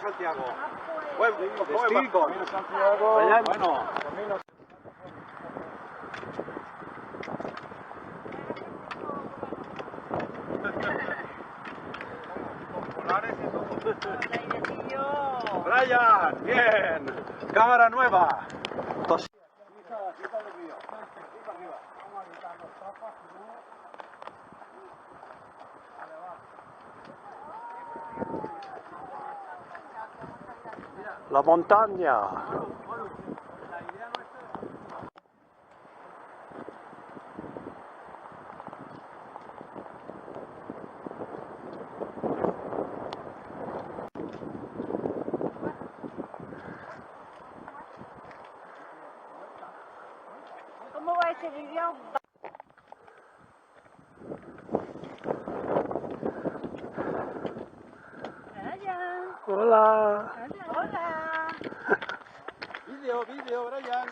Santiago. Buen destino. Camino Santiago. Bueno. Camino. Populares y todo. Brian, bien. Cámara nueva. La montaña. ¿Cómo va ese vídeo? Hola. Hola. Vídeo, Brian.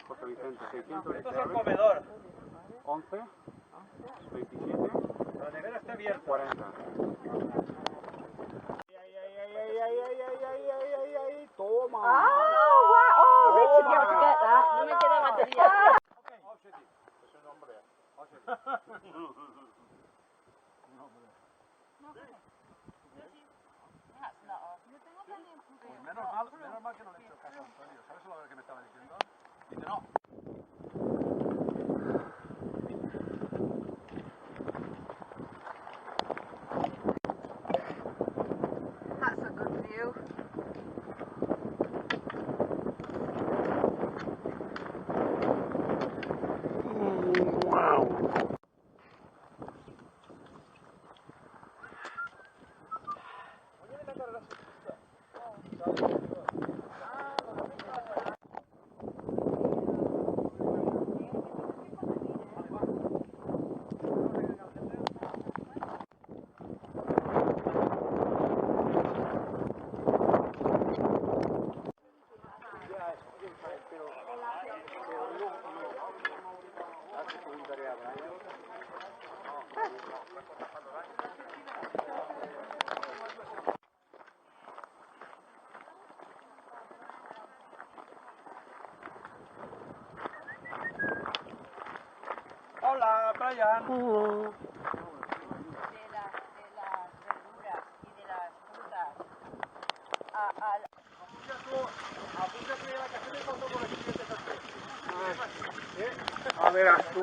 José Vicente, 600. Esto es el comedor. 11, 27. La nevera está abierta. 40. Toma. Oh, wow. Oh, Rich should be able to get that. No me queda batería. Es un hombre. Pues menos mal que no le he hecho caso a Antonio. ¿Sabes lo que me estaba diciendo? Dice no. That's a good view. Wow. Hola, Brian. Hola. De las verduras y de las frutas. Apúntate de vacaciones cuando por el siguiente café. A ver, tú.